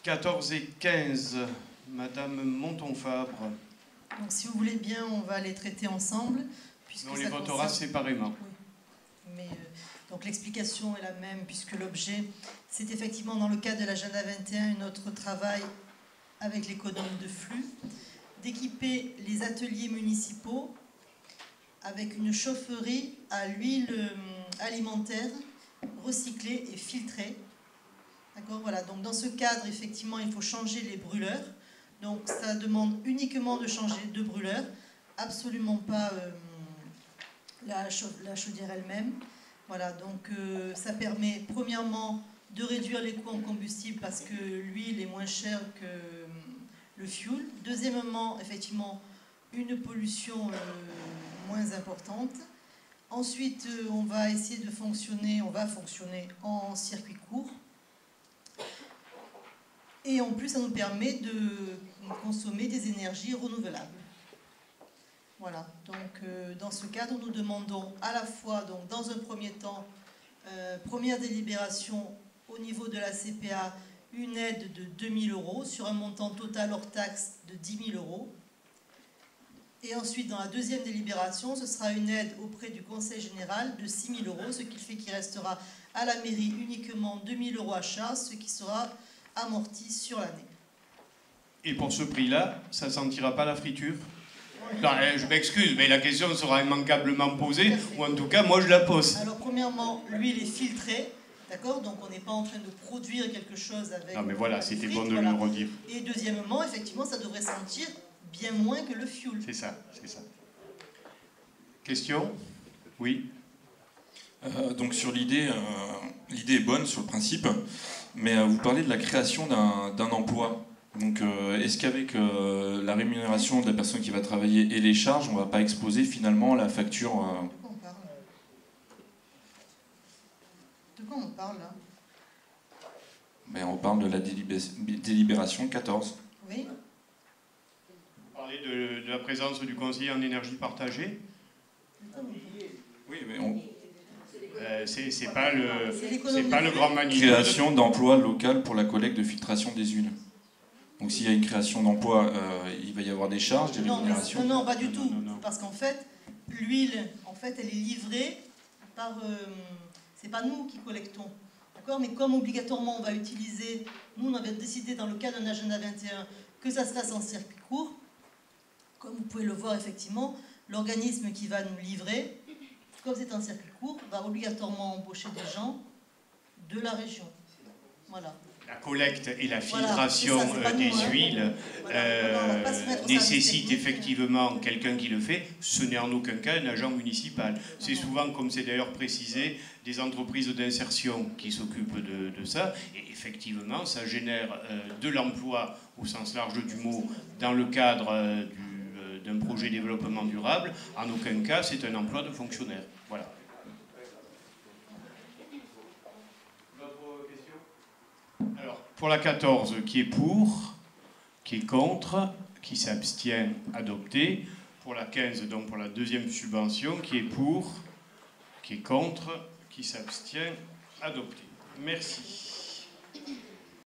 14 et 15, Madame Monton-Fabre. Donc, si vous voulez bien, on va les traiter ensemble. On les votera séparément. Oui. Mais, donc l'explication est la même, puisque l'objet, c'est effectivement dans le cadre de l'agenda 21, notre travail avec l'économie de flux, d'équiper les ateliers municipaux avec une chaufferie à l'huile alimentaire recyclée et filtrée. D'accord, voilà. Donc dans ce cadre, effectivement, il faut changer les brûleurs. Donc ça demande uniquement de changer de brûleur, absolument pas la chaudière elle-même. Voilà, donc ça permet premièrement de réduire les coûts en combustible parce que l'huile est moins chère que le fioul. Deuxièmement, effectivement, une pollution moins importante. Ensuite, on va essayer de fonctionner, on va fonctionner en circuit court. Et en plus, ça nous permet de consommer des énergies renouvelables. Voilà, donc dans ce cadre, nous demandons à la fois, donc, dans un premier temps, première délibération au niveau de la CPA, une aide de 2 000 € sur un montant total hors taxe de 10 000 €. Et ensuite, dans la deuxième délibération, ce sera une aide auprès du Conseil général de 6 000 €, ce qui fait qu'il restera à la mairie uniquement 2 000 € à charge, ce qui sera amorti sur l'année. Et pour ce prix-là, ça ne sentira pas la friture? Non, je m'excuse, mais la question sera immanquablement posée, ou en tout cas, moi je la pose. Alors, premièrement, l'huile est filtrée, d'accord? Donc, on n'est pas en train de produire quelque chose avec... Non, mais voilà, c'était bon de voilà. le redire. Et deuxièmement, effectivement, ça devrait sentir bien moins que le fioul. C'est ça, c'est ça. Question? Oui. Donc, sur l'idée, l'idée est bonne sur le principe, mais vous parlez de la création d'un emploi. Donc, est-ce qu'avec la rémunération de la personne qui va travailler et les charges, on ne va pas exposer finalement la facture De quoi on parle là? Ben, on parle de la délibération 14. Oui. Vous parlez de la présence du conseiller en énergie partagée? Oui, mais on... c'est pas le grand manifeste. Création d'emplois locales pour la collecte de filtration des huiles. Donc s'il y a une création d'emploi, il va y avoir des charges, des rémunérations. Non, pas du tout. Parce qu'en fait, l'huile, en fait, elle est livrée par... c'est pas nous qui collectons. D'accord? Mais comme obligatoirement on va utiliser... Nous, on avait décidé dans le cadre d'un agenda 21 que ça se fasse en circuit court. Comme vous pouvez le voir, effectivement, l'organisme qui va nous livrer, comme c'est un circuit court, va obligatoirement embaucher des gens de la région. Voilà. La collecte et la filtration des huiles nécessitent effectivement quelqu'un qui le fait. Ce n'est en aucun cas un agent municipal. C'est souvent, comme c'est d'ailleurs précisé, des entreprises d'insertion qui s'occupent de ça. Et effectivement, ça génère de l'emploi au sens large du mot dans le cadre d'un projet développement durable. En aucun cas, c'est un emploi de fonctionnaire. Voilà. Alors, pour la 14, qui est pour, qui est contre, qui s'abstient, adopté. Pour la 15, donc pour la deuxième subvention, qui est pour, qui est contre, qui s'abstient, adopté. Merci.